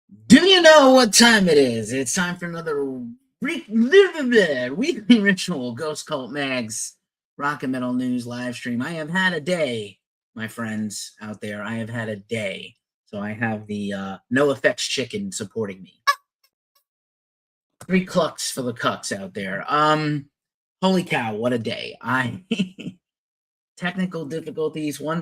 Do you know what time it is? It's time for another weekly ritual Ghost Cult Mags Rock and Metal News live stream. I have had a day, my friends out there. I have had a day. So I have the No Effects Chicken supporting me. 3 clucks for the cucks out there. Holy cow, what a day. I technical difficulties, one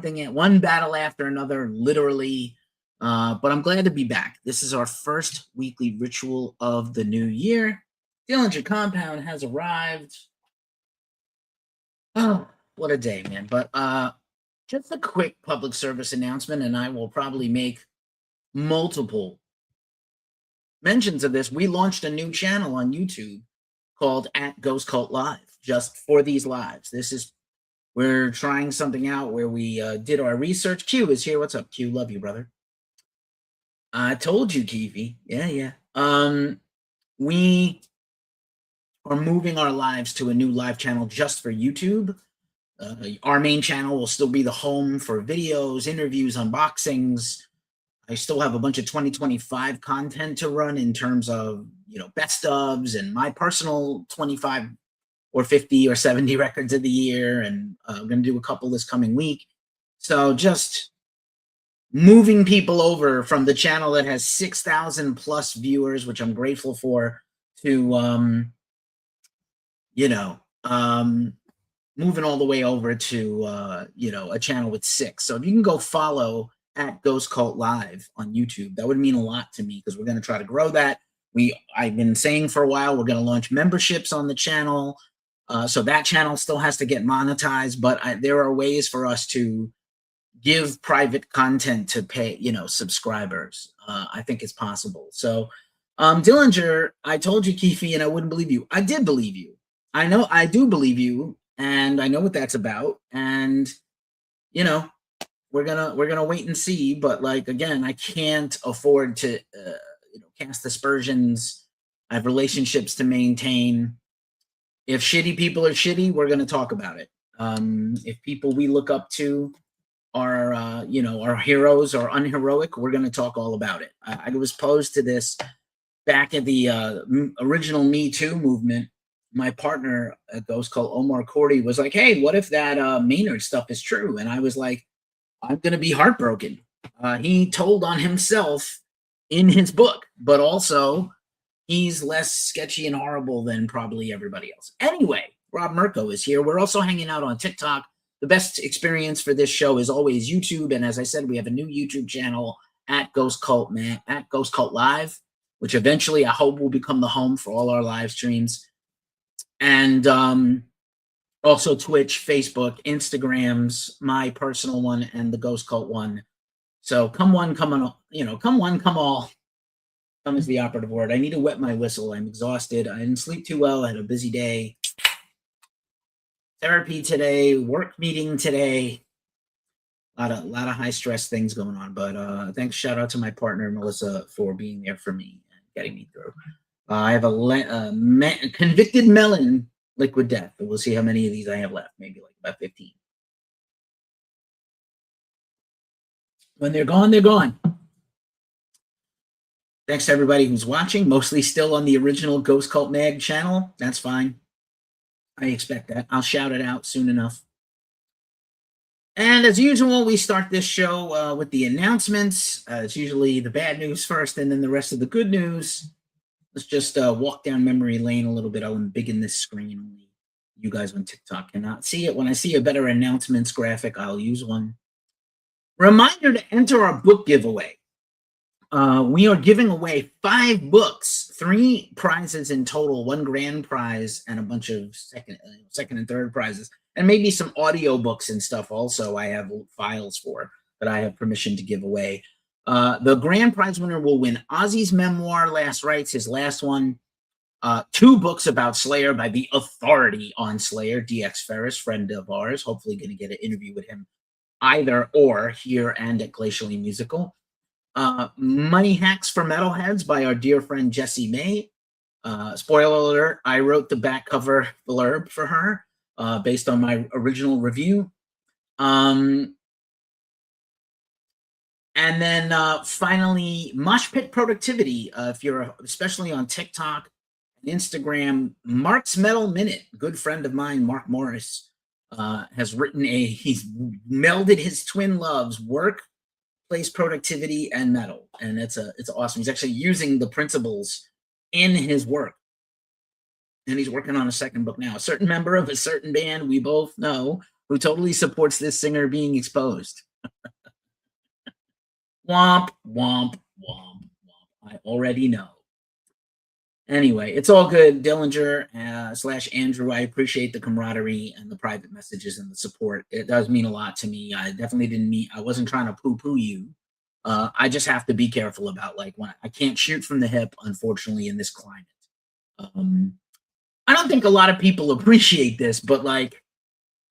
battle after another, literally. But I'm glad to be back. This is our first weekly ritual of the new year. Dillinger Compound has arrived. Oh, what a day, man. But just a quick public service announcement, and I will probably make multiple mentions of this. We launched a new channel on YouTube called at Ghost Cult Live, just for these lives. We're trying something out where we did our research. Q is here. What's up, Q? Love you, brother. I told you, Keefy. Yeah. We are moving our lives to a new live channel just for YouTube. Our main channel will still be the home for videos, interviews, unboxings. I still have a bunch of 2025 content to run in terms of, best ofs and my personal 25 or 50 or 70 records of the year. And I'm going to do a couple this coming week. So just moving people over from the channel that has 6,000 plus viewers, which I'm grateful for, to moving all the way over to a channel with 6. So if you can go follow at Ghost Cult Live on YouTube, that would mean a lot to me because we're going to try to grow that. I've been saying for a while we're going to launch memberships on the channel, so that channel still has to get monetized. But there are ways for us to give private content to pay, subscribers. I think it's possible. So, Dillinger, I told you, Keefe, and I wouldn't believe you. I did believe you. I do believe you, and I know what that's about. And we're gonna wait and see. But like again, I can't afford to cast aspersions. I have relationships to maintain. If shitty people are shitty, we're gonna talk about it. If people we look up to are our heroes or unheroic, we're going to talk all about it. I was posed to this back at the original Me Too movement. My partner at Ghost Cult, Omar Cordy, was like, hey, what if that Maynard stuff is true? And I was like, I'm going to be heartbroken. He told on himself in his book, but also he's less sketchy and horrible than probably everybody else. Anyway, Rob Mirko is here. We're also hanging out on TikTok. The best experience for this show is always YouTube. And as I said, we have a new YouTube channel at Ghost Cult Live, which eventually I hope will become the home for all our live streams. And also Twitch, Facebook, Instagrams, my personal one, and the Ghost Cult one. So come one, come on, come one, come all. Come is the operative word. I need to wet my whistle. I'm exhausted. I didn't sleep too well. I had a busy day. Therapy today, work meeting today. A lot of high stress things going on. But thanks, shout out to my partner Melissa for being there for me and getting me through. I have a convicted melon liquid death. We'll see how many of these I have left. Maybe like about 15. When they're gone, they're gone. Thanks to everybody who's watching, mostly still on the original Ghost Cult Mag channel. That's fine. I expect that. I'll shout it out soon enough. And as usual, we start this show with the announcements. It's usually the bad news first and then the rest of the good news. Let's just walk down memory lane a little bit. I'll embiggen this screen. Only you guys on TikTok cannot see it. When I see a better announcements graphic, I'll use one. Reminder to enter our book giveaway. We are giving away 5 books, 3 prizes in total, 1 grand prize, and a bunch of second and third prizes, and maybe some audio books and stuff also I have files for that I have permission to give away. The grand prize winner will win Ozzy's memoir, Last Rites, his last one, 2 books about Slayer by the authority on Slayer, DX Ferris, friend of ours, hopefully going to get an interview with him either or here and at Glacially Musical. Money Hacks for Metalheads by our dear friend Jessie May. Spoiler alert, I wrote the back cover blurb for her based on my original review. And then finally, Mosh Pit Productivity. If you're especially on TikTok and Instagram, Mark's Metal Minute, good friend of mine, Mark Morris, has written he's melded his twin loves, work, place productivity, and metal. And it's awesome. He's actually using the principles in his work. And he's working on a second book now. A certain member of a certain band we both know who totally supports this singer being exposed. Womp, womp, womp, womp. I already know. Anyway, it's all good, Dillinger / Andrew. I appreciate the camaraderie and the private messages and the support. It does mean a lot to me. I definitely didn't mean, I wasn't trying to poo-poo you. I just have to be careful about like when I can't shoot from the hip, unfortunately, in this climate. I don't think a lot of people appreciate this, but like,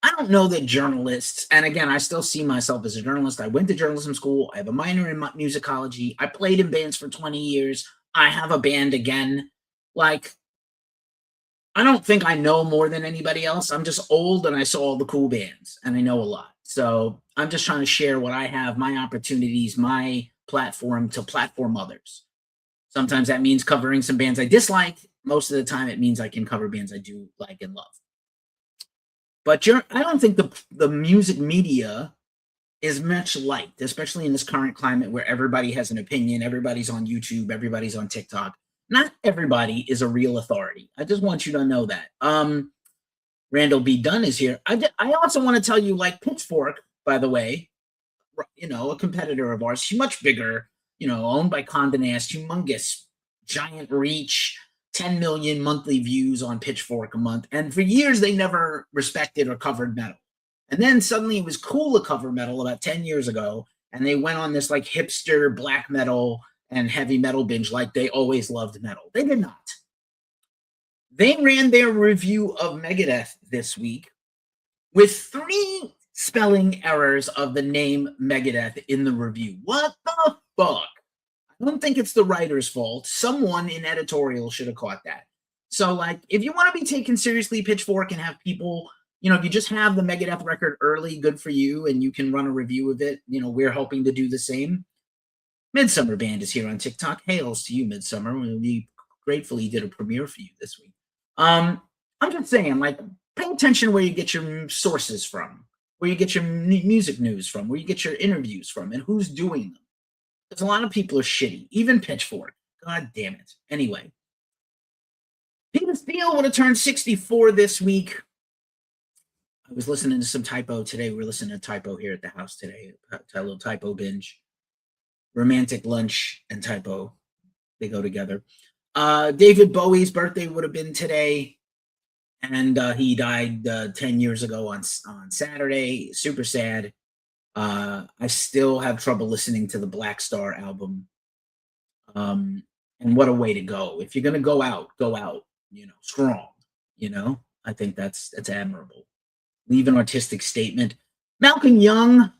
I don't know that journalists, and again, I still see myself as a journalist. I went to journalism school. I have a minor in musicology. I played in bands for 20 years. I have a band again. Like, I don't think I know more than anybody else. I'm just old and I saw all the cool bands and I know a lot. So I'm just trying to share what I have, my opportunities, my platform to platform others. Sometimes that means covering some bands I dislike. Most of the time it means I can cover bands I do like and love. But I don't think the music media is much liked, especially in this current climate where everybody has an opinion, everybody's on YouTube, everybody's on TikTok. Not everybody is a real authority. I just want you to know that. Randall B. Dunn is here. I also want to tell you, like Pitchfork, by the way, you know, a competitor of ours, much bigger, you know, owned by Condé Nast, humongous, giant reach, 10 million monthly views on Pitchfork a month. And for years, they never respected or covered metal. And then suddenly it was cool to cover metal about 10 years ago. And they went on this like hipster black metal and heavy metal binge like they always loved metal. They did not. They ran their review of Megadeth this week with 3 spelling errors of the name Megadeth in the review. What the fuck? I don't think it's the writer's fault. Someone in editorial should have caught that. So, like, if you want to be taken seriously, Pitchfork, and have people, you know, if you just have the Megadeth record early, good for you, and you can run a review of it. You know, we're hoping to do the same. Midsummer Band is here on TikTok. Hails to you, Midsummer. We gratefully did a premiere for you this week. I'm just saying, like, pay attention where you get your sources from, where you get your music news from, where you get your interviews from, and who's doing them. Because a lot of people are shitty, even Pitchfork. God damn it. Anyway, Peter Steele would have turned 64 this week. I was listening to some Typo today. We were listening to Typo here at the house today. A little Typo binge. Romantic Lunch and Typo, they go together. David Bowie's birthday would have been today, and he died 10 years ago on Saturday. Super sad. I still have trouble listening to the Black Star album. And what a way to go. If you're going to go out, you know, strong, you know, I think that's admirable. Leave an artistic statement. Malcolm Young,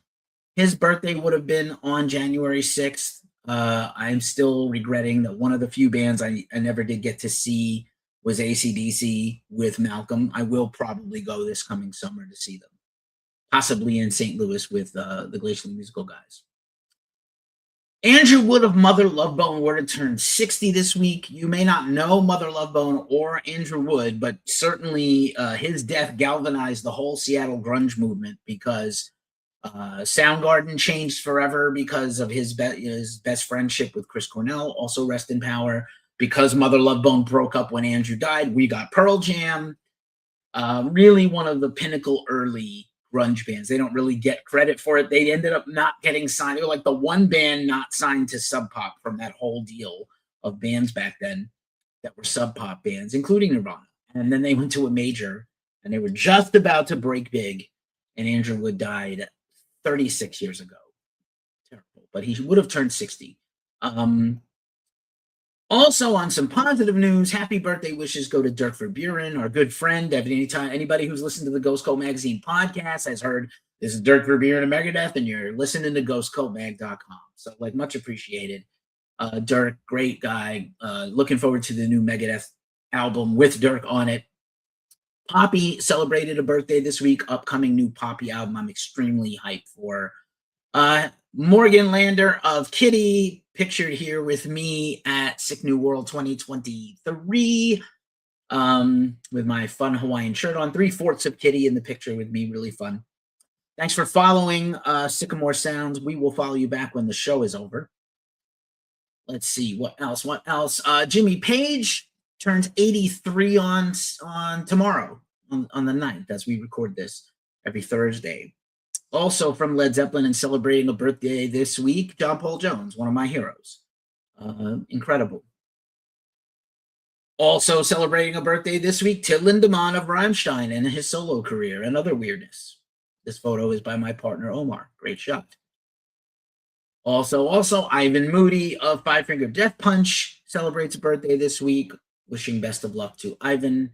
his birthday would have been on January 6th. I'm still regretting that one of the few bands I never did get to see was AC/DC with Malcolm. I will probably go this coming summer to see them, possibly in St. Louis with the Glacial Musical guys. Andrew Wood of Mother Love Bone would have turned 60 this week. You may not know Mother Love Bone or Andrew Wood, but certainly his death galvanized the whole Seattle grunge movement because Soundgarden changed forever because of his best friendship with Chris Cornell, also rest in power. Because Mother Love Bone broke up when Andrew died, we got Pearl Jam. Really one of the pinnacle early grunge bands. They don't really get credit for it. They ended up not getting signed. They were like the one band not signed to Sub Pop from that whole deal of bands back then that were Sub Pop bands, including Nirvana. And then they went to a major, and they were just about to break big, and Andrew Wood died 36 years ago. Terrible. But he would have turned 60. Also, on some positive news, happy birthday wishes go to Dirk Verburen, our good friend. Anybody who's listened to the Ghost Cult Magazine podcast has heard this is Dirk Verburen of Megadeth, and you're listening to ghostcultmag.com. So, like, much appreciated. Dirk, great guy. Looking forward to the new Megadeth album with Dirk on it. Poppy celebrated a birthday this week. Upcoming new Poppy album I'm extremely hyped for. Morgan Lander of Kitty, pictured here with me at Sick New World 2023, with my fun Hawaiian shirt on. 3/4 of Kitty in the picture with me, really fun. Thanks for following Sycamore Sounds. We will follow you back when the show is over. Let's see, what else? Jimmy Page turns 83 on tomorrow, on the 9th, as we record this every Thursday. Also from Led Zeppelin and celebrating a birthday this week, John Paul Jones, one of my heroes. Incredible. Also celebrating a birthday this week, Till Lindemann of Rammstein and his solo career and other weirdness. This photo is by my partner, Omar. Great shot. Also, Ivan Moody of Five Finger Death Punch celebrates a birthday this week. Wishing best of luck to Ivan.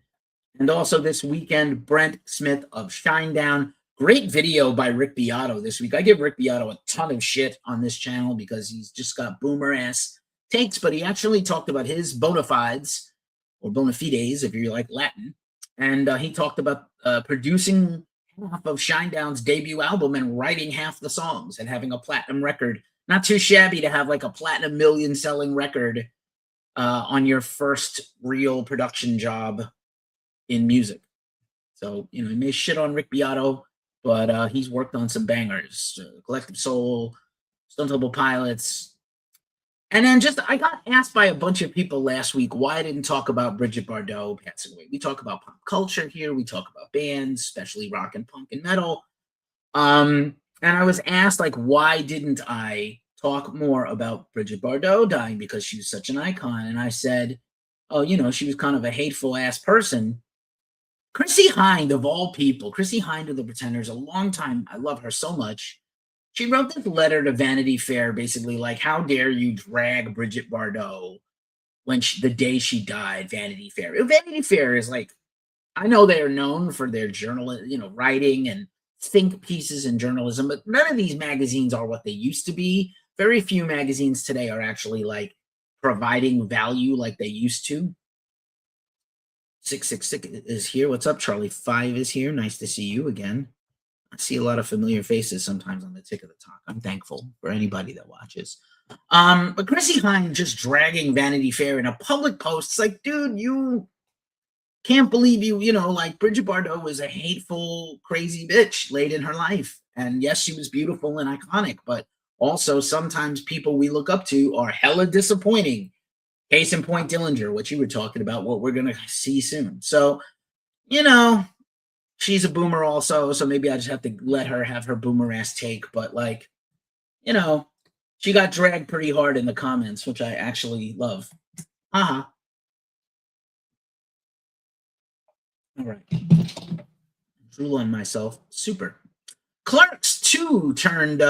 And also this weekend, Brent Smith of Shinedown. Great video by Rick Beato this week. I give Rick Beato a ton of shit on this channel because he's just got boomer-ass takes, but he actually talked about his bona fides, or bona fides, if you like Latin. And he talked about producing half of Shinedown's debut album and writing half the songs and having a platinum record. Not too shabby to have like a platinum million-selling record on your first real production job in music. So, you know, he may shit on Rick Beato, but he's worked on some bangers. Collective Soul, Stone Temple Pilots. And then I got asked by a bunch of people last week why I didn't talk about Brigitte Bardot passing away. We talk about pop culture here. We talk about bands, especially rock and punk and metal. And I was asked, like, why didn't I talk more about Brigitte Bardot dying because she was such an icon? And I said, oh, you know, she was kind of a hateful-ass person. Chrissie Hynde, of all people, Chrissie Hynde of the Pretenders, a long time, I love her so much. She wrote this letter to Vanity Fair, basically like, how dare you drag Brigitte Bardot when the day she died, Vanity Fair. Vanity Fair is like, I know they are known for their writing and think pieces in journalism, but none of these magazines are what they used to be. Very few magazines today are actually like providing value like they used to. 666 is here. What's up, Charlie? 5 is here. Nice to see you again. I see a lot of familiar faces sometimes on the Tick of the Talk. I'm thankful for anybody that watches. But Chrissie Hynde just dragging Vanity Fair in a public post. It's like, dude, you can't believe like Brigitte Bardot was a hateful, crazy bitch late in her life. And yes, she was beautiful and iconic, but also sometimes people we look up to are hella disappointing. Case in point, Dillinger, what you were talking about, what we're going to see soon. So, she's a boomer also, so maybe I just have to let her have her boomer ass take. But like, she got dragged pretty hard in the comments, which I actually love. Uh-huh. All right. Drool on myself. Super. Clerks 2 turned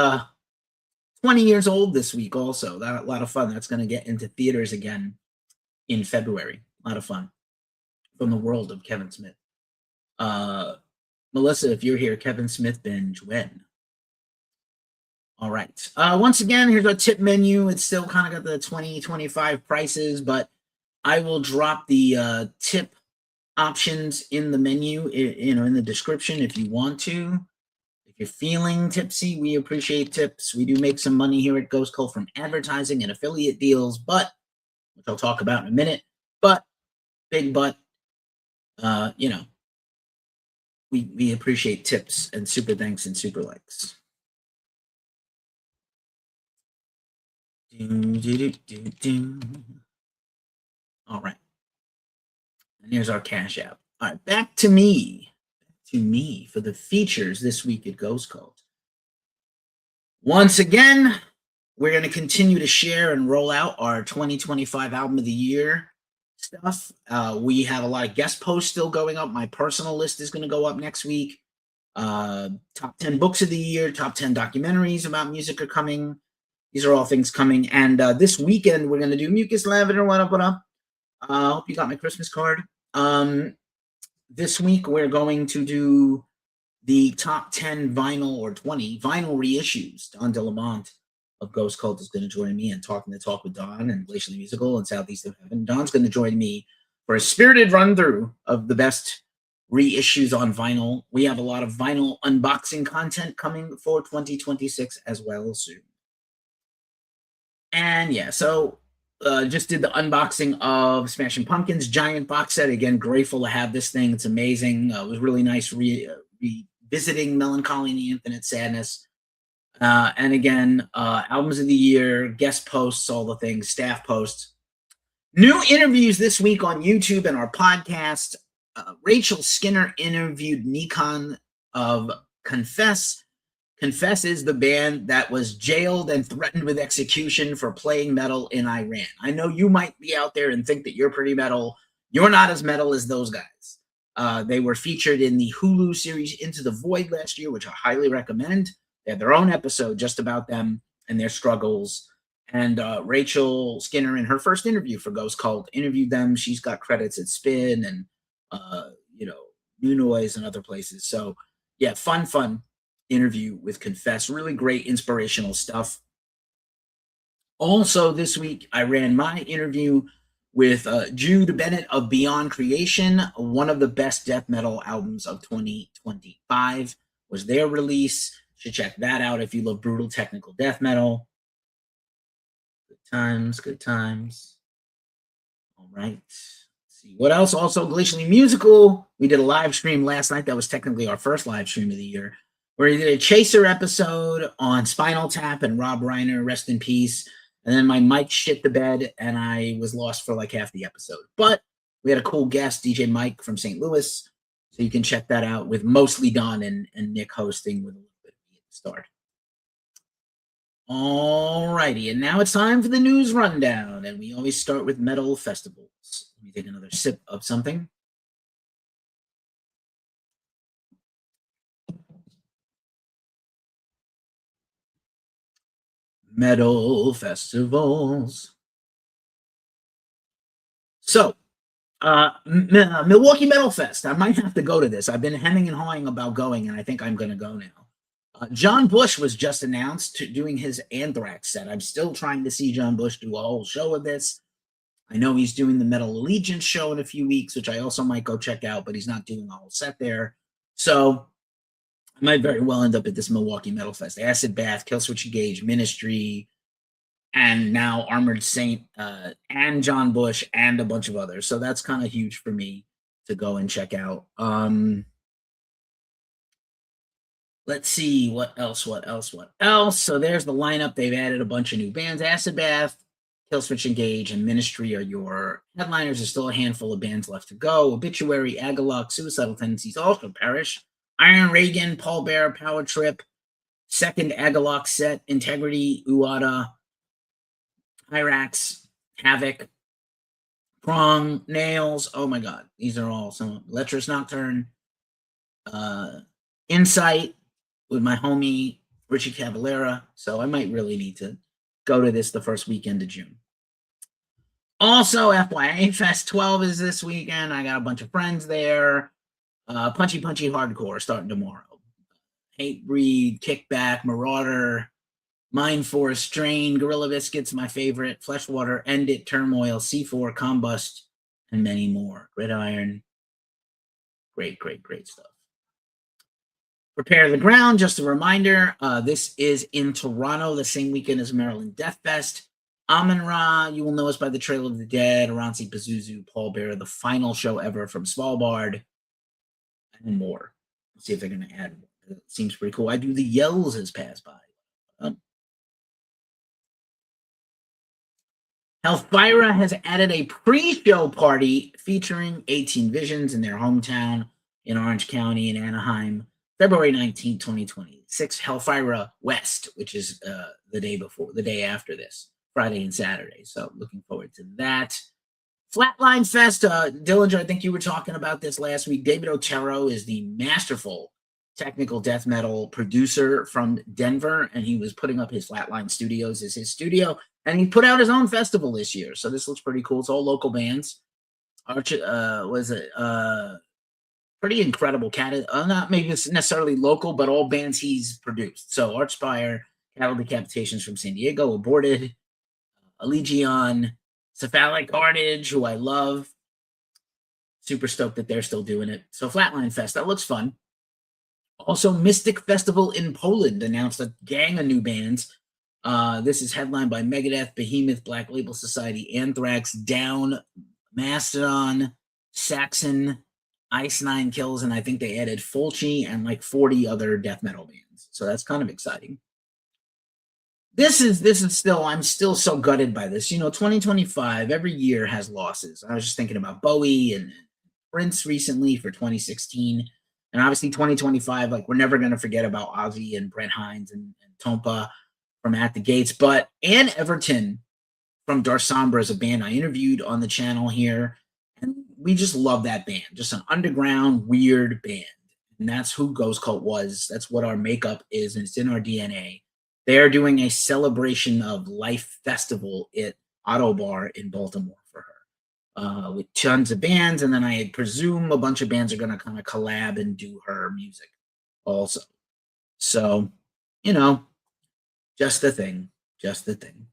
20 years old this week also. A lot of fun. That's going to get into theaters again in February. A lot of fun. From the world of Kevin Smith. Melissa, if you're here, Kevin Smith binge, when? All right. Once again, here's our tip menu. It's still kind of got the 20-25 prices, but I will drop the tip options in the menu, in the description if you want to. If you're feeling tipsy, we appreciate tips. We do make some money here at Ghost Cult from advertising and affiliate deals, which I'll talk about in a minute. But, big but, we appreciate tips and super thanks and super likes. All right. And here's our Cash App. All right, back to me for the features this week at Ghost Cult. Once again, we're going to continue to share and roll out our 2025 Album of the Year stuff. We have a lot of guest posts still going up. My personal list is going to go up next week. Top 10 books of the year, top 10 documentaries about music are coming. These are all things coming. And this weekend, we're going to do Mucus Lavender. What up? I hope you got my Christmas card. This week, we're going to do the top 10 vinyl or 20 vinyl reissues. Don DeLamont of Ghost Cult is going to join me and Talking the Talk with Don and Glacially Musical and Southeast of Heaven. Don's going to join me for a spirited run-through of the best reissues on vinyl. We have a lot of vinyl unboxing content coming for 2026 as well soon. And yeah, so just did the unboxing of Smashing Pumpkins giant box set. Again, grateful to have this thing. It's amazing. It was really nice revisiting Melancholy and the Infinite Sadness. And again, albums of the year, guest posts, all the things, staff posts. New interviews this week on YouTube and our podcast. Rachel Skinner interviewed Nikon of Confess. Confess is the band that was jailed and threatened with execution for playing metal in Iran. I know you might be out there and think that you're pretty metal. You're not as metal as those guys. They were featured in the Hulu series Into the Void last year, which I highly recommend. They had their own episode just about them and their struggles. And Rachel Skinner, in her first interview for Ghost Cult, interviewed them. She's got credits at Spin and, New Noise and other places. So, yeah, fun interview with Confess. Really great inspirational stuff. Also, this week, I ran my interview with Jude Bennett of Beyond Creation. One of the best death metal albums of 2025 was their release. Should check that out if you love brutal technical death metal. Good times. All right. Let's see what else. Also, Glacially Musical. We did a live stream last night. That was technically our first live stream of the year, where we did a Chaser episode on Spinal Tap and Rob Reiner, rest in peace. And then my mic shit the bed, and I was lost for like half the episode. But we had a cool guest, DJ Mike from St. Louis. So you can check that out with mostly Don and Nick hosting with a little bit of me at the start. All righty, and now it's time for the news rundown, and we always start with metal festivals. Let me take another sip of something. Metal festivals. So, Milwaukee Metal Fest. I might have to go to this. I've been hemming and hawing about going, and I think I'm going to go now. John Bush was just announced doing his Anthrax set. I'm still trying to see John Bush do a whole show of this. I know he's doing the Metal Allegiance show in a few weeks, which I also might go check out, but he's not doing a whole set there. So I might very well end up at this Milwaukee Metal Fest. Acid Bath, Killswitch Engage, Ministry, and now Armored Saint, and John Bush, and a bunch of others. So that's kind of huge for me to go and check out. Let's see, what else? So there's the lineup. They've added a bunch of new bands. Acid Bath, Killswitch Engage, and Ministry are your headliners. There's still a handful of bands left to go. Obituary, Agalloch, Suicidal Tendencies, also Perish. Iron Reagan, Paul Bearer, Power Trip, second Agalloch set, Integrity, Uada, Hyrax, Havoc, Prong, Nails. Oh my God, these are all some. Lecherous Nocturne, Insight with my homie Richie Cavalera. So I might really need to go to this the first weekend of June. Also, FYA Fest 12 is this weekend. I got a bunch of friends there. Punchy Hardcore starting tomorrow. Hatebreed, Kickback, Marauder, Mind Force, Strain, Gorilla Biscuits, my favorite, Fleshwater, End It, Turmoil, C4, Combust, and many more. Gridiron. Great stuff. Prepare the Ground, just a reminder, this is in Toronto, the same weekend as Maryland Death Fest. Amun-Ra, you will know us by the Trail of the Dead, Aransi Pazuzu, Paul Bearer, the final show ever from Svalbard, and more. Let's see if they're going to add more. It seems pretty cool. I do the Yells as Pass By. Hellfire has added a pre-show party featuring 18 Visions in their hometown in Orange County in Anaheim, February 19, 2026. Hellfire West, which is the day after this, Friday and Saturday. So looking forward to that. Flatline Fest, Dillinger, I think you were talking about this last week. David Otero is the masterful technical death metal producer from Denver, and he was putting up his Flatline Studios as his studio, and he put out his own festival this year. So this looks pretty cool. It's all local bands. Pretty incredible cat. Not maybe necessarily local, but all bands he's produced. So Archspire, Cattle Decapitations from San Diego, Aborted, Allegion, Cephalic Carnage, who I love, super stoked that they're still doing it. So Flatline Fest, that looks fun. Also, Mystic Festival in Poland announced a gang of new bands. This is headlined by Megadeth, Behemoth, Black Label Society, Anthrax, Down, Mastodon, Saxon, Ice Nine Kills, and I think they added Fulci and like 40 other death metal bands. So that's kind of exciting. This is still, I'm still so gutted by this. 2025 every year has losses. I was just thinking about Bowie and Prince recently for 2016, and obviously 2025. Like, we're never going to forget about Ozzy and Brent Hines and Tompa from At the Gates, but Ann Everton from Darsombra is a band I interviewed on the channel here, and we just love that band. Just an underground, weird band, and that's who Ghost Cult was. That's what our makeup is, and it's in our DNA. They are doing a celebration of life festival at Auto Bar in Baltimore for her, with tons of bands, and then I presume a bunch of bands are going to kind of collab and do her music also. So, just the thing. Just the thing.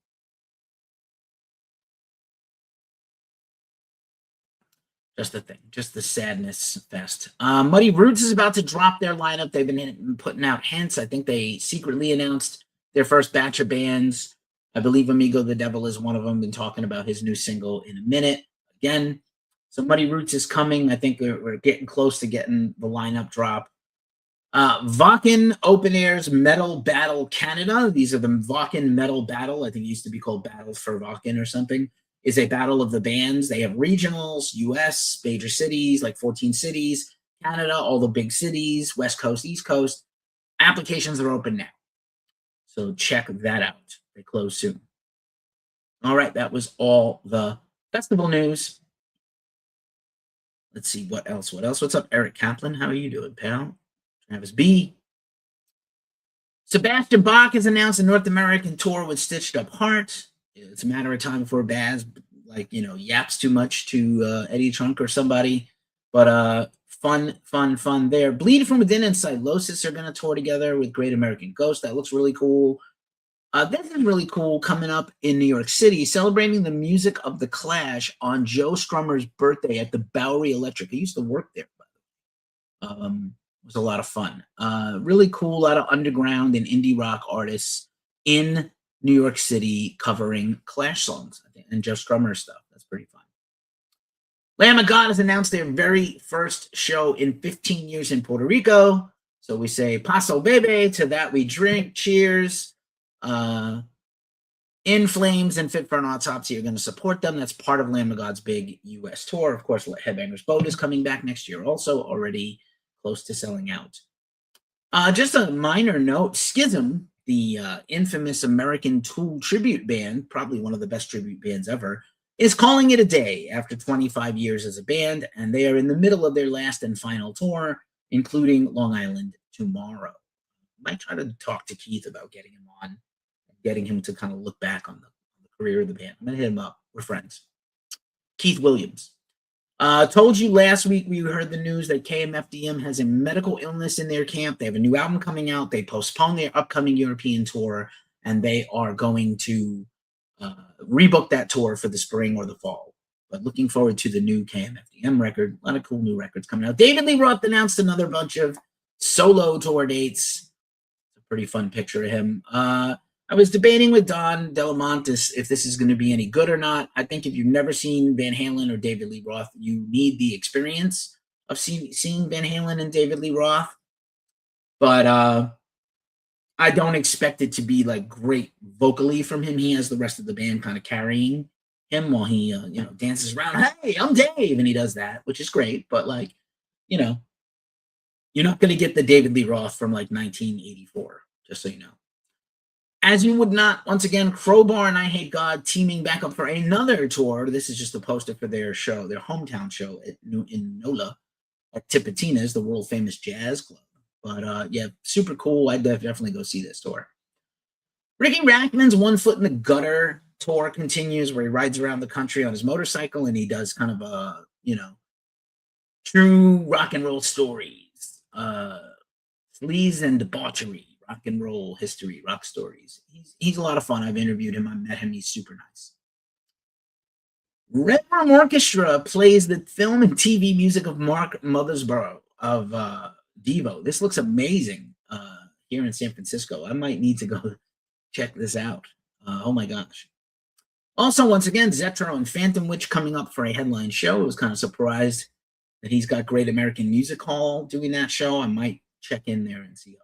Just the thing. Just the sadness fest. Muddy Roots is about to drop their lineup. They've been putting out hints. I think they secretly announced their first batch of bands. I believe Amigo the Devil is one of them. Been talking about his new single in a minute. Again, so Muddy Roots is coming. I think we're getting close to getting the lineup drop. Vakken Open Air's Metal Battle Canada. These are the Vakken Metal Battle. I think it used to be called Battle for Vakken or something. Is a battle of the bands. They have regionals, US, major cities, like 14 cities, Canada, all the big cities, West Coast, East Coast. Applications are open now. So check that out. They close soon. All right, that was all the festival news. Let's see, what else? What's up, Eric Kaplan? How are you doing, pal? Travis B. Sebastian Bach has announced a North American tour with Stitched Up Heart. It's a matter of time before Baz, yaps too much to Eddie Trunk or somebody. But fun there. Bleed From Within and Silosis are going to tour together with Great American Ghost. That looks really cool. This is really cool, coming up in New York City, celebrating the music of The Clash on Joe Strummer's birthday at the Bowery Electric. I used to work there. It was a lot of fun. Really cool, a lot of underground and indie rock artists in New York City covering Clash songs, I think, and Joe Strummer stuff. That's pretty fun. Lamb of God has announced their very first show in 15 years in Puerto Rico. So we say Paso Bebe, to that we drink. Cheers. In Flames and Fit for an Autopsy are going to support them. That's part of Lamb of God's big U.S. tour. Of course, Headbangers Boat is coming back next year, also already close to selling out. Just a minor note, Schism, the infamous American Tool tribute band, probably one of the best tribute bands ever, is calling it a day after 25 years as a band, and they are in the middle of their last and final tour, including Long Island tomorrow. Might try to talk to Keith about getting him on, getting him to kind of look back on the career of the band. I'm going to hit him up. We're friends. Keith Williams. Told you last week we heard the news that KMFDM has a medical illness in their camp. They have a new album coming out. They postponed their upcoming European tour, and they are going to rebook that tour for the spring or the fall. But looking forward to the new KMFDM record. A lot of cool new records coming out. David Lee Roth announced another bunch of solo tour dates. It's a pretty fun picture of him. I was debating with Don Delamontis if this is going to be any good or not. I think if you've never seen Van Halen or David Lee Roth, you need the experience of seeing Van Halen and David Lee Roth. But I don't expect it to be like great vocally from him. He has the rest of the band kind of carrying him while he dances around. Hey, I'm Dave, and he does that, which is great. But you're not going to get the David Lee Roth from 1984, just so you know. As you would not, once again, Crowbar and I Hate God teaming back up for another tour. This is just a poster for their show, their hometown show in NOLA at Tipitina's, the world famous jazz club. But yeah, super cool. I'd definitely go see this tour. Ricky Rackman's One Foot in the Gutter tour continues, where he rides around the country on his motorcycle and he does kind of a, true rock and roll stories, sleaze and debauchery. Rock and roll history, rock stories. He's a lot of fun. I've interviewed him. I met him. He's super nice. Red Room Orchestra plays the film and TV music of Mark Mothersbaugh of Devo. This looks amazing here in San Francisco. I might need to go check this out. Oh my gosh. Also, once again, Zetro and Phantom Witch coming up for a headline show. I was kind of surprised that he's got Great American Music Hall doing that show. I might check in there and see how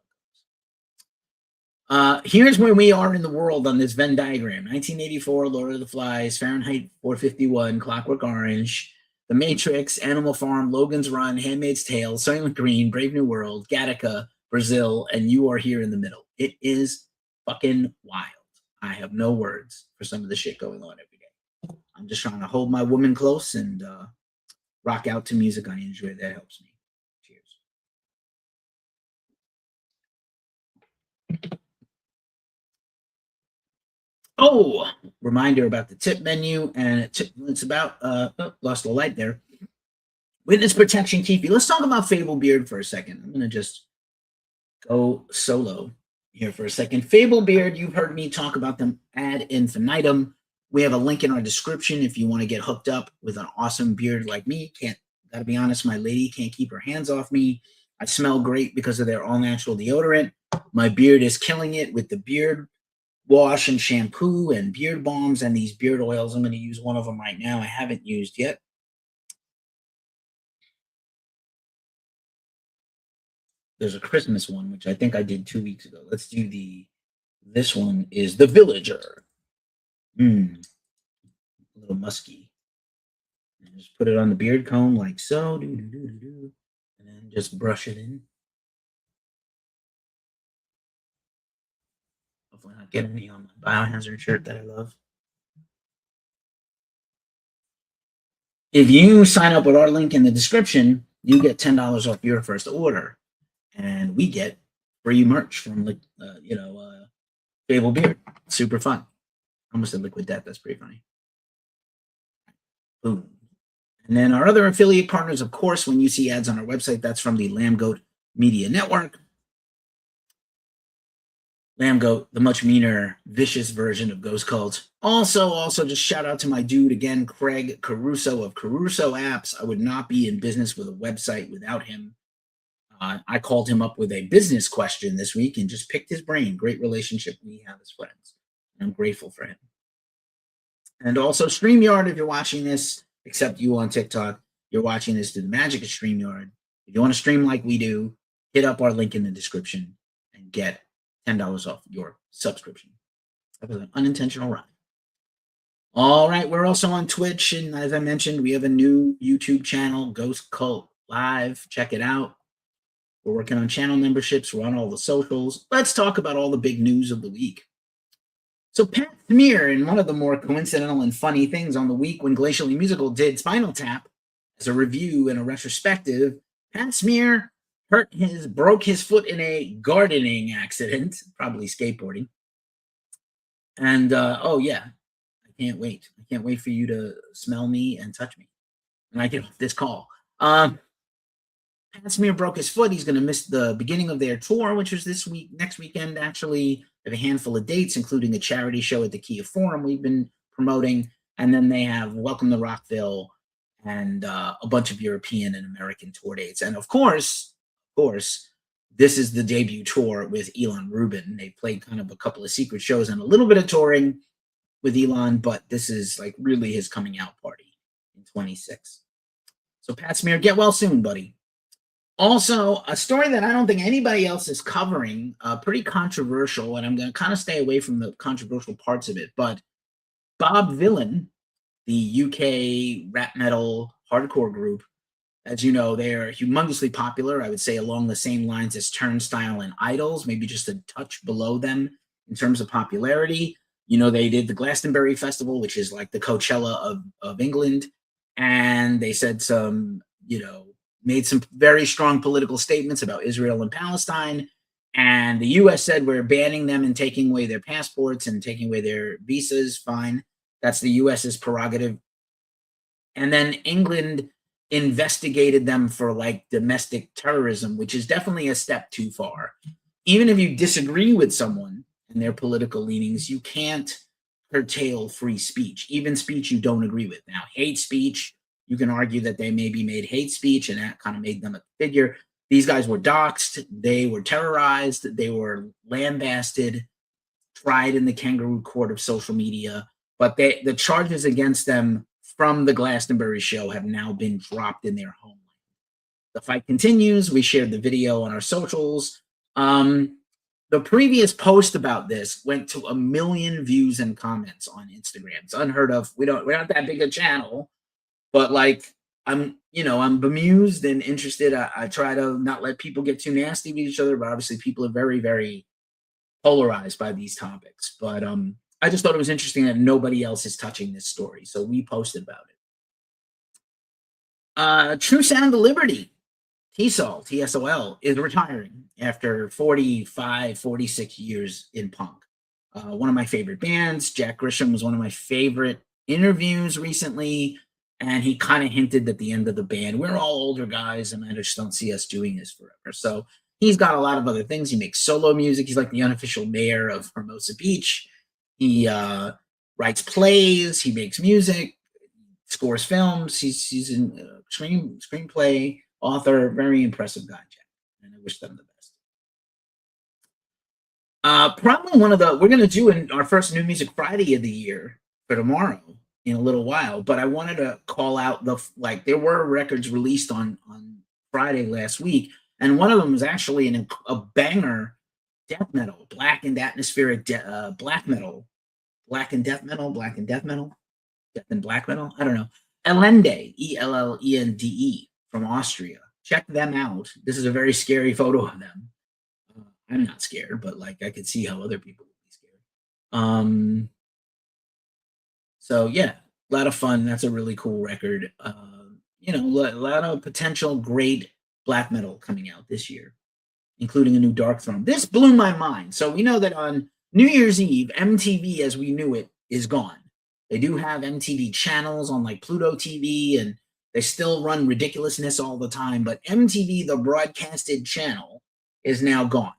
it goes. Here's where we are in the world on this Venn diagram. 1984, Lord of the Flies, Fahrenheit 451, Clockwork Orange, The Matrix, Animal Farm, Logan's Run, Handmaid's Tale, Soylent Green, Brave New World, Gattaca, Brazil, and you are here in the middle. It is fucking wild. I have no words for some of the shit going on every day. I'm just trying to hold my woman close and rock out to music I enjoy. That helps me. Cheers. Oh, reminder about the tip menu, and it's about lost the light there. Witness protection keepy. Let's talk about Fable Beard for a second. I'm gonna just go solo here for a second. Fable Beard, you've heard me talk about them ad infinitum. We have a link in our description if you want to get hooked up with an awesome beard like me. Gotta be honest, my lady can't keep her hands off me. I smell great because of their all-natural deodorant. My beard is killing it with the beard wash and shampoo and beard balms and these beard oils. I'm going to use one of them right now. I haven't used yet. There's a Christmas one, which I think I did 2 weeks ago. Let's do this one is the Villager. A little musky. And just put it on the beard comb like so. And then just brush it in. Hopefully not get any on my Biohazard shirt that I love. If you sign up with our link in the description, you get $10 off your first order. And we get free merch from, Fable Beard. Super fun. I almost said Liquid Death. That's pretty funny. Boom. And then our other affiliate partners, of course, when you see ads on our website, that's from the Lamb Goat Media Network. Lamb Goat, the much meaner, vicious version of Ghost Cult. Also, just shout out to my dude again, Craig Caruso of Caruso Apps. I would not be in business with a website without him. I called him up with a business question this week and just picked his brain. Great relationship we have as friends. I'm grateful for him. And also StreamYard, if you're watching this, except you on TikTok, you're watching this through the magic of StreamYard. If you want to stream like we do, hit up our link in the description and get $10 off your subscription. That was an unintentional rhyme. All right, we're also on Twitch, and as I mentioned, we have a new YouTube channel, Ghost Cult Live. Check it out. We're working on channel memberships. We're on all the socials. Let's talk about all the big news of the week. So Pat Smear, in one of the more coincidental and funny things on the week when Glacially Musical did Spinal Tap as a review and a retrospective, Pat Smear broke his foot in a gardening accident, probably skateboarding. And oh yeah, I can't wait. I can't wait for you to smell me and touch me when I get off this call. Pat Smear broke his foot. He's going to miss the beginning of their tour, which is next weekend, actually. They have a handful of dates, including a charity show at the Kia Forum we've been promoting. And then they have Welcome to Rockville and a bunch of European and American tour dates. And of course, this is the debut tour with Elon Rubin. They played kind of a couple of secret shows and a little bit of touring with Elon, but this is like really his coming out party in 26. So Pat Smear, get well soon, buddy. Also, a story that I don't think anybody else is covering, pretty controversial, and I'm going to kind of stay away from the controversial parts of it, but Bob Vylan, the UK rap metal hardcore group, as you know, they're humongously popular, I would say along the same lines as Turnstile and Idols, maybe just a touch below them in terms of popularity. You know, they did the Glastonbury Festival, which is like the Coachella of England, and they said made some very strong political statements about Israel and Palestine. And the U.S. said, we're banning them and taking away their passports and taking away their visas. Fine. That's the U.S.'s prerogative. And then England investigated them for like domestic terrorism, which is definitely a step too far. Even if you disagree with someone and their political leanings, you can't curtail free speech, even speech you don't agree with. Now, hate speech, you can argue that they maybe made hate speech and that kind of made them a figure. These guys were doxxed, they were terrorized, they were lambasted, tried in the kangaroo court of social media. But the charges against them from the Glastonbury show have now been dropped in their homeland. The fight continues. We shared the video on our socials. The previous post about this went to 1 million views and comments on Instagram. It's unheard of. We're not that big a channel, but like I'm bemused and interested. I try to not let people get too nasty with each other, but obviously people are very, very polarized by these topics. But I just thought it was interesting that nobody else is touching this story, so we posted about it. True Sound of Liberty, TSOL, is retiring after 45, 46 years in punk. One of my favorite bands. Jack Grisham was one of my favorite interviews recently, and he kind of hinted at the end of the band, we're all older guys, and I just don't see us doing this forever. So he's got a lot of other things. He makes solo music. He's like the unofficial mayor of Hermosa Beach. He writes plays. He makes music, scores films. He's a screenplay author. Very impressive guy, Jack. And I wish them the best. Probably we're going to do our first New Music Friday of the year for tomorrow in a little while. But I wanted to call out there were records released on Friday last week. And one of them was actually a banger death metal, blackened atmospheric black metal, blackened death metal, blackened death metal, death and black metal. I don't know. Ellende, Ellende from Austria. Check them out. This is a very scary photo of them. I'm not scared, but like I could see how other people would be scared. So yeah, a lot of fun. That's a really cool record. A lot of potential great black metal coming out this year, including a new Dark Throne. This blew my mind. So we know that on New Year's Eve, MTV as we knew it is gone. They do have MTV channels on like Pluto TV, and they still run ridiculousness all the time. But MTV, the broadcasted channel, is now gone.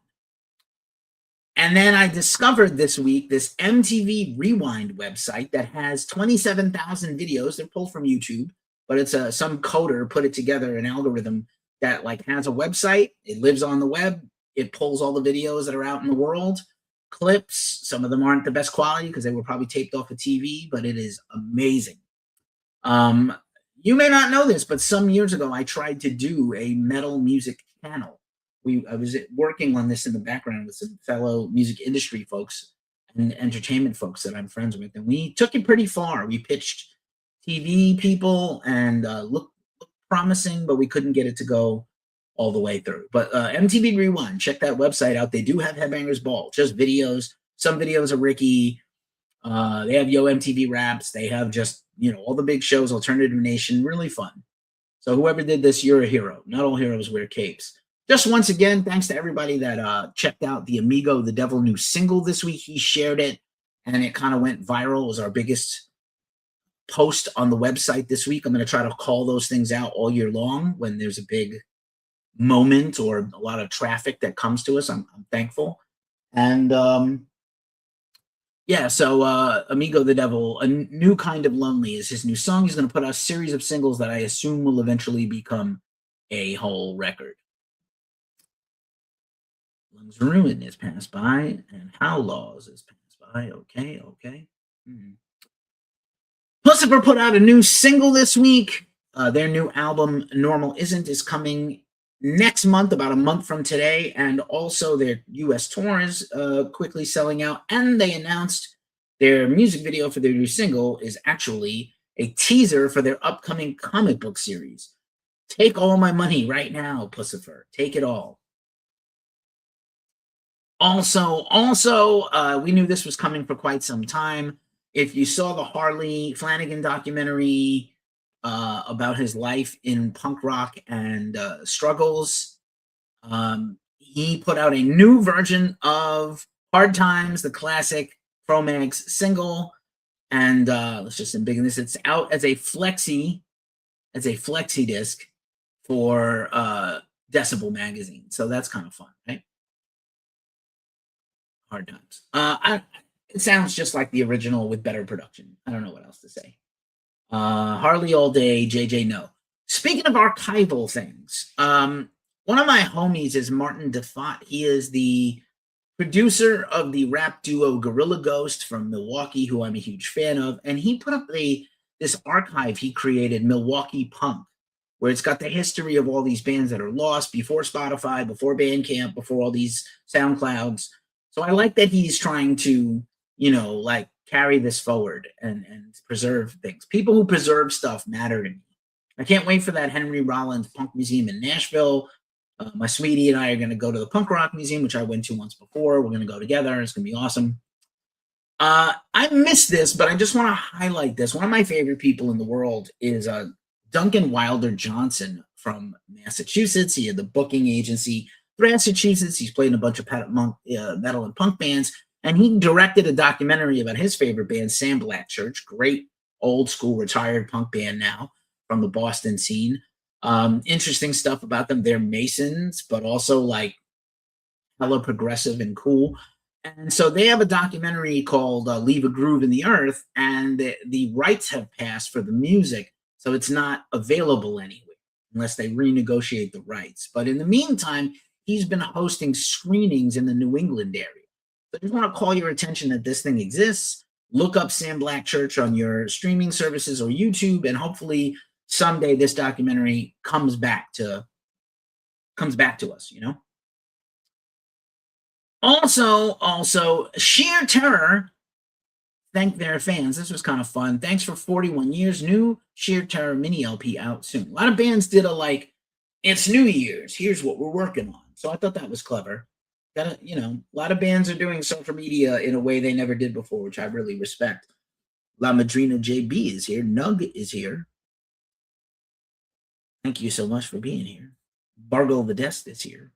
And then I discovered this week this MTV Rewind website that has 27,000 videos. They're pulled from YouTube, but it's some coder put it together, an algorithm that like has a website. It lives on the web. It pulls all the videos that are out in the world, clips. Some of them aren't the best quality because they were probably taped off a TV, but it is amazing. You may not know this, but some years ago, I tried to do a metal music channel. I was working on this in the background with some fellow music industry folks and entertainment folks that I'm friends with, and we took it pretty far. We pitched TV people and looked promising, but we couldn't get it to go all the way through. But MTV Rewind, check that website out. They do have Headbangers Ball, just videos. Some videos of Ricky. They have Yo MTV Raps. They have just, all the big shows, Alternative Nation, really fun. So whoever did this, you're a hero. Not all heroes wear capes. Just once again, thanks to everybody that checked out the Amigo the Devil new single this week. He shared it, and it kind of went viral. It was our biggest post on the website this week. I'm going to try to call those things out all year long when there's a big moment or a lot of traffic that comes to us. I'm thankful. And so Amigo the Devil, A New Kind of Lonely is his new song. He's going to put out a series of singles that I assume will eventually become a whole record. Lungs Ruin is passed by, and How Laws is passed by. Okay. Pussifer put out a new single this week. Their new album, Normal Isn't, is coming next month, about a month from today, and also their U.S. tour is quickly selling out, and they announced their music video for their new single is actually a teaser for their upcoming comic book series. Take all my money right now, Pussifer. Take it all. Also, we knew this was coming for quite some time. If you saw the Harley Flanagan documentary about his life in punk rock and struggles, he put out a new version of Hard Times, the classic Pro-Mags single, and let's just embiggen this. It's out as a flexi disc for Decibel magazine, so that's kind of fun, right? Hard Times. It sounds just like the original with better production. I don't know what else to say. Harley all day, JJ no. Speaking of archival things, one of my homies is Martin DeFont. He is the producer of the rap duo Gorilla Ghost from Milwaukee, who I'm a huge fan of, and he put up this archive he created, Milwaukee Punk, where it's got the history of all these bands that are lost before Spotify, before Bandcamp, before all these SoundClouds. So I like that he's trying to, like carry this forward and preserve things. People who preserve stuff matter to me. I can't wait for that Henry Rollins Punk Museum in Nashville. My sweetie and I are going to go to the Punk Rock Museum, which I went to once before. We're going to go together. It's going to be awesome. I missed this, but I just want to highlight this. One of my favorite people in the world is Duncan Wilder Johnson from Massachusetts. He had the booking agency Massachusetts. He's played in a bunch of metal and punk bands, and he directed a documentary about his favorite band, Sam Black Church. Great old school retired punk band now from the Boston scene. Interesting stuff about them. They're Masons, but also like hella progressive and cool. And so they have a documentary called Leave a Groove in the Earth, and the rights have passed for the music. So it's not available anywhere unless they renegotiate the rights. But in the meantime, he's been hosting screenings in the New England area. So I just want to call your attention that this thing exists. Look up Sam Black Church on your streaming services or YouTube, and hopefully someday this documentary comes back to us, Also, Sheer Terror thank their fans. This was kind of fun. Thanks for 41 years. New Sheer Terror mini LP out soon. A lot of bands did it's New Year's. Here's what we're working on. So I thought that was clever. A lot of bands are doing social media in a way they never did before, which I really respect. La Madrina JB is here. Nug is here. Thank you so much for being here. Bargle the Desk is here.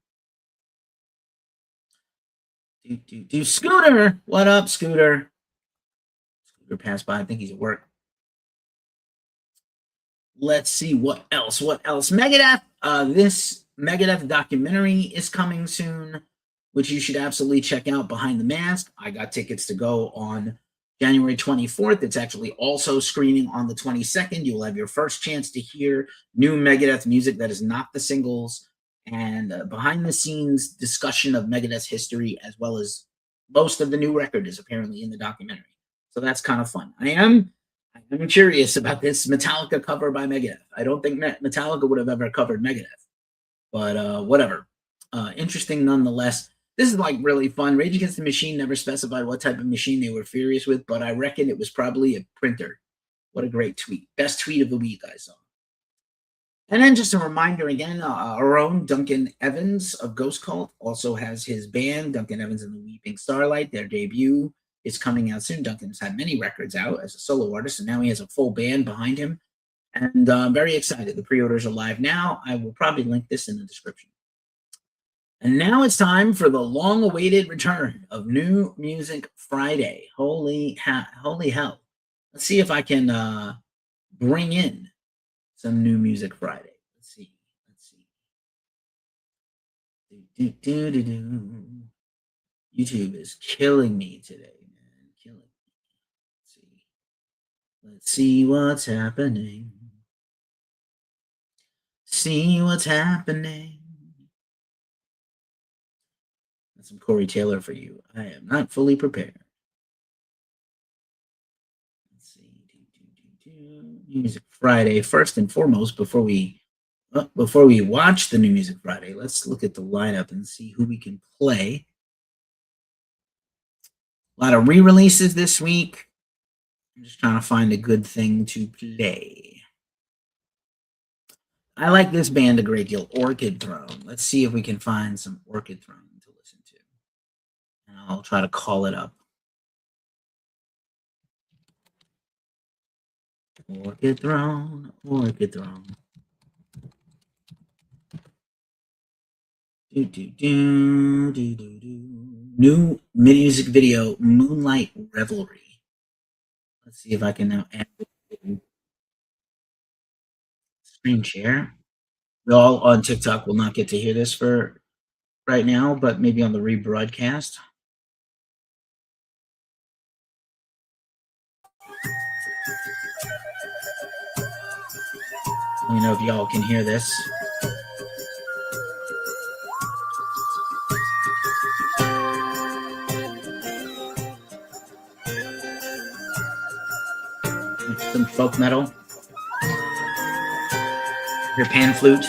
Do Scooter. What up, Scooter? Scooter passed by. I think he's at work. Let's see what else. Megadeth. This Megadeth documentary is coming soon, which you should absolutely check out. Behind the Mask. I got tickets to go on January 24th. It's actually also screening on the 22nd. You will have your first chance to hear new Megadeth music that is not the singles, and behind the scenes discussion of Megadeth's history, as well as most of the new record is apparently in the documentary. So that's kind of fun. I'm curious about this Metallica cover by Megadeth. I don't think Metallica would have ever covered Megadeth, but whatever. Interesting nonetheless. This is really fun. Rage Against the Machine never specified what type of machine they were furious with, but I reckon it was probably a printer. What a great tweet. Best tweet of the week I saw. And then just a reminder again, our own Duncan Evans of Ghost Cult also has his band, Duncan Evans and the Weeping Starlight. Their debut is coming out soon. Duncan's had many records out as a solo artist, and now he has a full band behind him. And I'm very excited. The pre-orders are live now. I will probably link this in the description. And now it's time for the long-awaited return of New Music Friday. Holy hell. Let's see if I can bring in some New Music Friday. Let's see. YouTube is killing me today, man. Killing me. Let's see what's happening. See what's happening. That's some Corey Taylor for you. I am not fully prepared. Let's see. Music Friday. First and foremost, before we watch the New Music Friday, let's look at the lineup and see who we can play. A lot of re-releases this week. I'm just trying to find a good thing to play. I like this band a great deal, Orchid Throne. Let's see if we can find some Orchid Throne to listen to. And I'll try to call it up. Orchid Throne, Orchid Throne. New music video, Moonlight Revelry. Let's see if I can now add screen share. Y'all on TikTok will not get to hear this for right now, but maybe on the rebroadcast. Let me know if y'all can hear this. Some folk metal. Your pan flute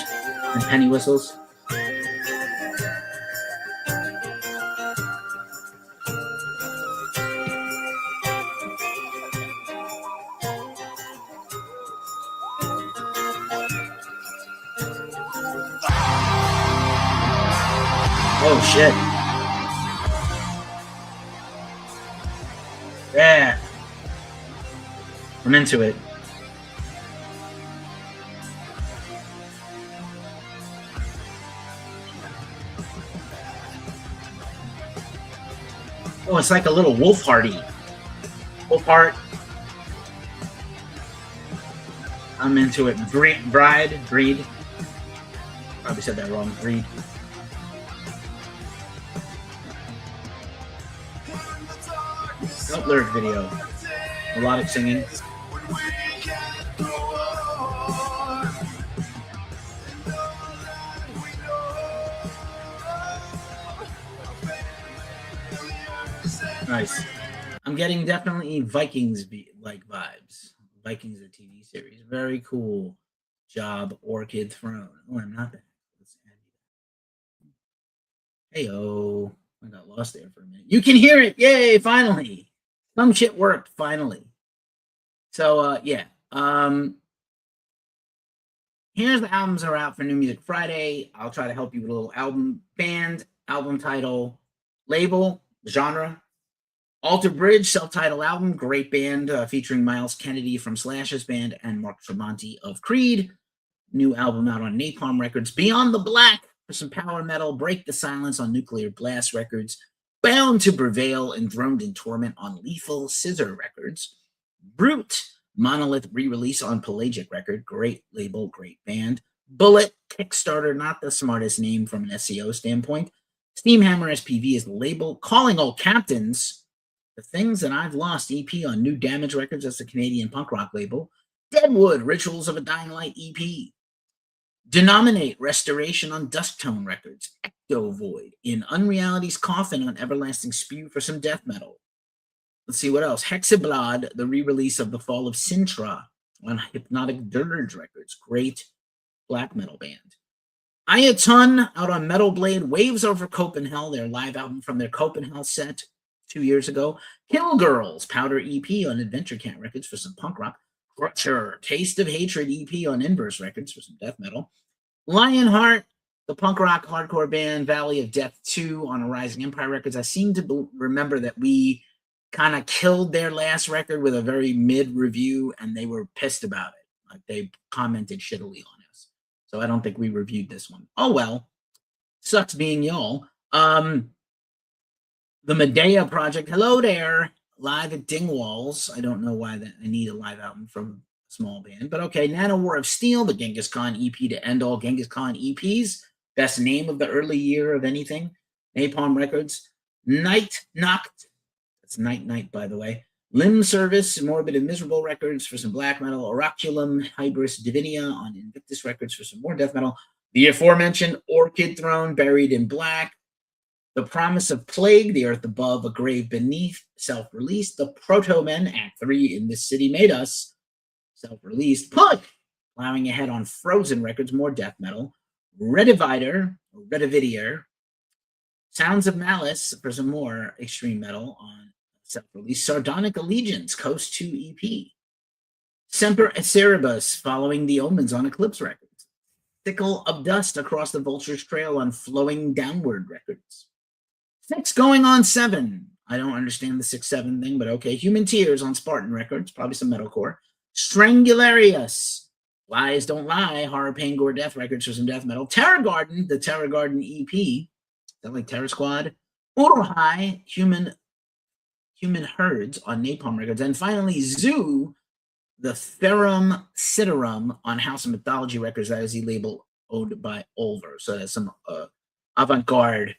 and penny whistles. Oh shit. Yeah. I'm into it. Oh, it's like a little wolf hearty. Wolf heart. I'm into it. Breed. Probably said that wrong. Breed. Nope, lyric video. Melodic singing. Nice. I'm getting definitely Vikings like vibes. Vikings, the TV series. Very cool job, Orchid Throne. Oh, I'm not that. Hey-oh. I got lost there for a minute. You can hear it. Yay, finally. Some shit worked, finally. So, yeah. Here's the albums that are out for New Music Friday. I'll try to help you with a little album band, album title, label, genre. Alter Bridge, self-titled album, great band featuring Miles Kennedy from Slash's band and Mark Tremonti of Creed. New album out on Napalm Records. Beyond the Black for some power metal. Break the Silence on Nuclear Blast Records. Bound to Prevail, Enthroned in Torment on Lethal Scissor Records. Brute, Monolith re-release on Pelagic Record. Great label, great band. Bullet, Kickstarter, not the smartest name from an SEO standpoint. Steamhammer SPV is the label. Calling All Captains, The Things That I've Lost EP on New Damage Records. That's the Canadian punk rock label. Deadwood, Rituals of a Dying Light EP. Denominate, Restoration on Dusktone Records. Ecto Void, In Unreality's Coffin on Everlasting Spew for some death metal. Let's see what else. Hexablad, the re-release of The Fall of Sintra on Hypnotic Dirge Records. Great black metal band. Ayaton out on Metal Blade. Waves Over Copenhagen, their live album from their Copenhagen set 2 years ago. Kill Girls, Powder EP on Adventure Cat Records for some punk rock. Crutcher, Taste of Hatred EP on Inverse Records for some death metal. Lionheart, the punk rock hardcore band Valley of Death 2 on Rising Empire Records. I seem to remember that we kind of killed their last record with a very mid review, and they were pissed about it. Like, they commented shittily on us. So I don't think we reviewed this one. Oh well. Sucks being y'all. The Medea Project. Hello there. Live at Dingwalls. I don't know why that I need a live album from a small band, but okay. Nano War of Steel, the Genghis Khan EP to end all Genghis Khan EPs. Best name of the early year of anything. Napalm Records. Night Nacht. That's Night, by the way. Limb Service, Morbid and Miserable Records for some black metal. Oraculum, Hybris Divinia on Invictus Records for some more death metal. The aforementioned Orchid Throne, Buried in Black. The Promise of Plague, The Earth Above, A Grave Beneath, self-released. The Proto-Men, Act 3, In This City Made Us, self-released. Puck, plowing ahead on Frozen Records, more death metal. Redivider, Sounds of Malice for some more extreme metal on self-release. Sardonic Allegiance, Coast 2 EP. Semper Cerebus, Following the Omens on Eclipse Records. Sickle of Dust, Across the Vulture's Trail on Flowing Downward Records. 6 going on 7. I don't understand the 6-7 thing, but okay. Human Tears on Spartan Records, probably some metalcore. Strangularius, Lies Don't Lie, Horror, Pain, Gore, Death Records for some death metal. Terror Garden, the Terror Garden EP. Is that like Terror Squad? Uruhai, Human Herds on Napalm Records. And finally, Zoo, the Therum Citarum on House of Mythology Records. That is the label owned by Ulver. So that's some avant-garde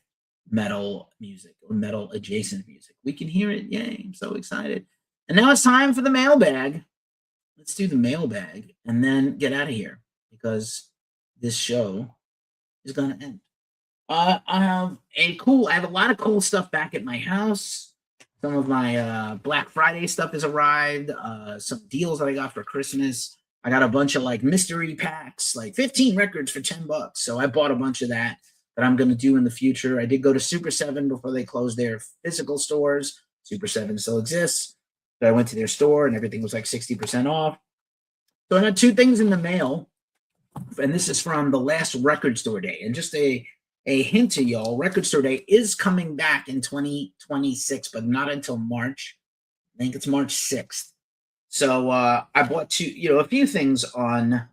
metal music or metal adjacent music. We can hear it. Yay, I'm so excited. And now it's time for the mailbag. Let's do the mailbag and then get out of here because this show is gonna end. I have a lot of cool stuff back at my house. Some of my Black Friday stuff has arrived. Some deals that I got for Christmas. I got a bunch of like mystery packs, like 15 records for $10. So I bought a bunch of that I'm going to do in the future. I did go to Super 7 before they closed their physical stores. Super 7 still exists. So I went to their store and everything was like 60% off. So I got 2 things in the mail. And this is from the last record store day. And just a hint to y'all, record store day is coming back in 2026, but not until March. I think it's March 6th. So I bought a few things on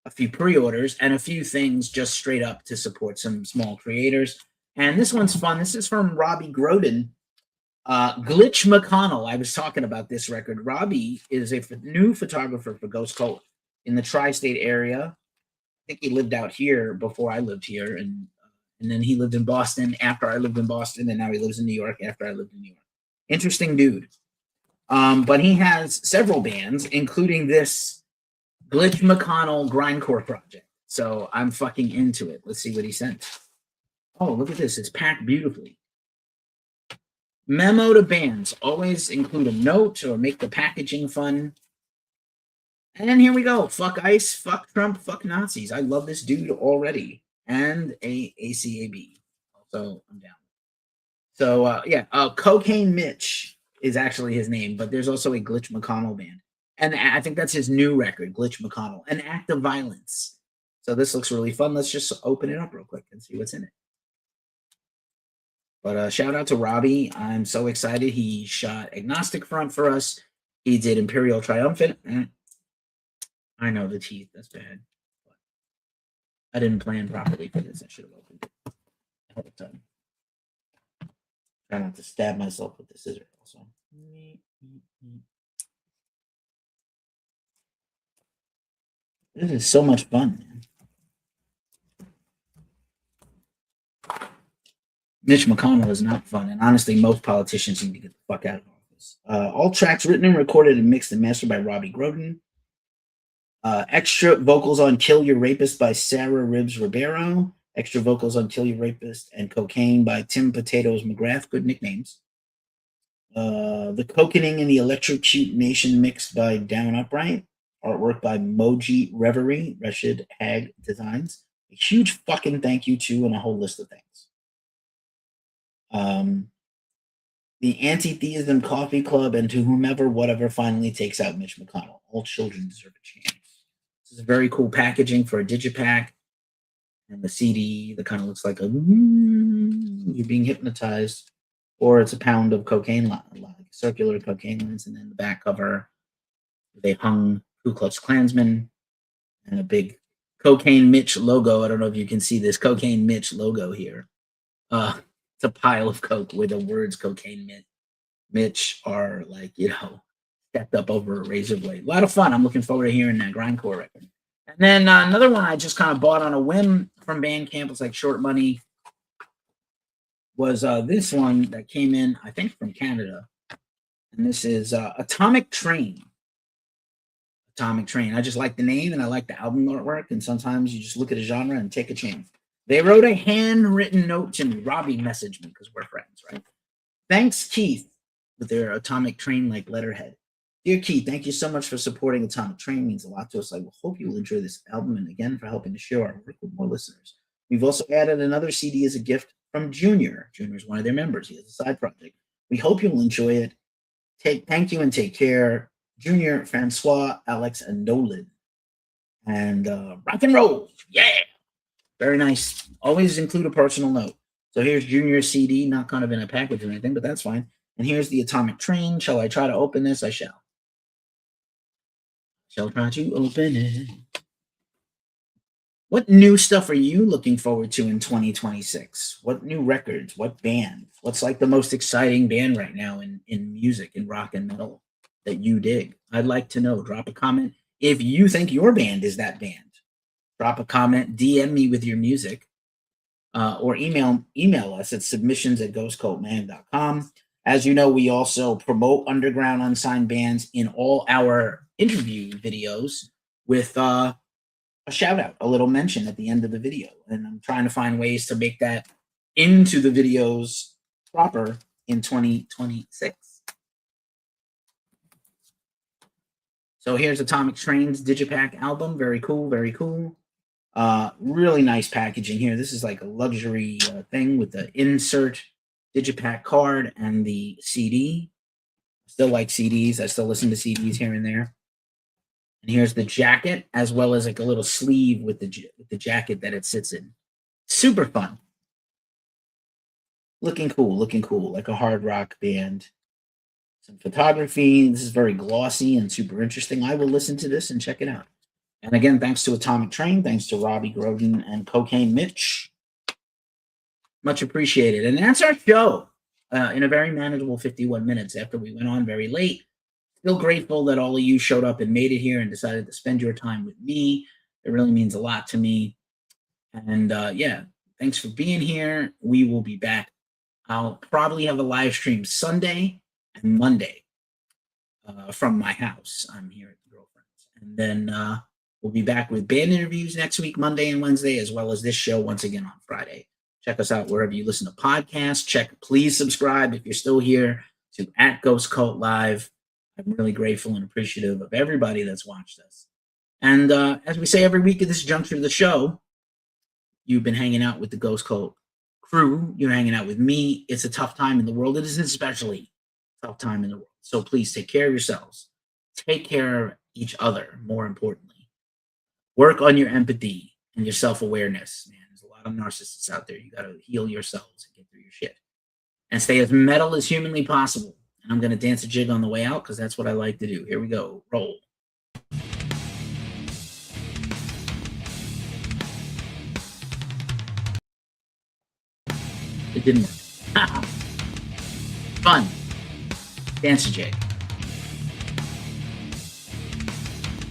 a few pre-orders and a few things just straight up to support some small creators. And this one's fun. This is from Robbie Groden. Glitch McConnell. I was talking about this record. Robbie is a new photographer for Ghost Cult in the tri-state area. I think he lived out here before I lived here, and then he lived in Boston after I lived in Boston, and now he lives in New York after I lived in New York. Interesting dude. But he has several bands, including this Glitch McConnell grindcore project. So I'm fucking into it. Let's see what he sent. Oh, look at this. It's packed beautifully. Memo to bands. Always include a note or make the packaging fun. And then here we go. Fuck ICE, fuck Trump, fuck Nazis. I love this dude already. And ACAB. Also, I'm down. So, Cocaine Mitch is actually his name, but there's also a Glitch McConnell band. And I think that's his new record, Glitch McConnell, An Act of Violence. So this looks really fun. Let's just open it up real quick and see what's in it. But shout out to Robbie. I'm so excited. He shot Agnostic Front for us. He did Imperial Triumphant. I know the teeth. That's bad. But I didn't plan properly for this. I should have opened it ahead of time. Try not to stab myself with the scissors also. This is so much fun, man. Mitch McConnell is not fun, and honestly, most politicians need to get the fuck out of office. All tracks written and recorded and mixed and mastered by Robbie Groden. Extra vocals on Kill Your Rapist by Sarah Ribbs Ribeiro. Extra vocals on Kill Your Rapist and Cocaine by Tim Potatoes McGrath. Good nicknames. The Cocaning and the Electrocute Nation mixed by Down Upright. Artwork by Moji Reverie, Rashid Hag Designs. A huge fucking thank you to, and a whole list of things. The Anti-Theism Coffee Club, and to whomever, whatever finally takes out Mitch McConnell. All children deserve a chance. This is very cool packaging for a digipack. And the CD that kind of looks like you're being hypnotized, or it's a pound of cocaine, like circular cocaine lines, and then the back cover, they hung Ku Klux Klansman and a big Cocaine Mitch logo. I don't know if you can see this Cocaine Mitch logo here. It's a pile of coke where the words Cocaine Mitch are stepped up over a razor blade. A lot of fun. I'm looking forward to hearing that grindcore record. And then another one I just kind of bought on a whim from Bandcamp. It's like short money. Was this one that came in, I think, from Canada. And this is Atomic Train. Atomic Train. I just like the name and I like the album artwork. And sometimes you just look at a genre and take a chance. They wrote a handwritten note to me. Robbie messaged me because we're friends, right? Thanks, Keith, with their Atomic Train like letterhead. Dear Keith, thank you so much for supporting Atomic Train. It means a lot to us. I hope you will enjoy this album, and again for helping to share our work with more listeners. We've also added another CD as a gift from Junior. Junior is one of their members. He has a side project. We hope you'll enjoy it. Thank you and take care. Junior, Francois, Alex, and Nolan. And rock and roll. Yeah. Very nice. Always include a personal note. So here's Junior's CD, not kind of in a package or anything, but that's fine. And here's the Atomic Train. Shall I try to open this? I shall. Shall try to open it. What new stuff are you looking forward to in 2026? What new records? What band? What's like the most exciting band right now in music, in rock and metal that you dig? I'd like to know. Drop a comment if you think your band is that band. Drop a comment, DM me with your music, or email us at submissions@ghostcultman.com. As you know, we also promote underground unsigned bands in all our interview videos with a shout out, a little mention at the end of the video. And I'm trying to find ways to make that into the videos proper in 2026. So here's Atomic Train's Digipack album. Very cool, very cool. Really nice packaging here. This is like a luxury thing with the insert Digipack card and the CD. Still like CDs. I still listen to CDs here and there. And here's the jacket, as well as like a little sleeve with the jacket that it sits in. Super fun. Looking cool, like a hard rock band. Some photography. This is very glossy and super interesting. I will listen to this and check it out. And again, thanks to Atomic Train, thanks to Robbie Groden and Cocaine Mitch. Much appreciated. And that's our show in a very manageable 51 minutes after we went on very late. Still grateful that all of you showed up and made it here and decided to spend your time with me. It really means a lot to me. And yeah, thanks for being here. We will be back. I'll probably have a live stream Sunday and Monday from my house. I'm here at the Girlfriends. And then we'll be back with band interviews next week, Monday and Wednesday, as well as this show once again on Friday. Check us out wherever you listen to podcasts. Please subscribe if you're still here to @GhostCultLive. I'm really grateful and appreciative of everybody that's watched us. And as we say every week at this juncture of the show, you've been hanging out with the Ghost Cult crew. You're hanging out with me. It's a tough time in the world. It is especially a tough time in the world. So please take care of yourselves. Take care of each other, more importantly. Work on your empathy and your self-awareness, man. There's a lot of narcissists out there. You got to heal yourselves and get through your shit. And stay as metal as humanly possible. And I'm going to dance a jig on the way out because that's what I like to do. Here we go. Roll. It didn't work. Fun. Dance a jig.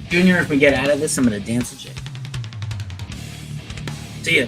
Junior, if we get out of this, I'm going to dance a jig. See ya.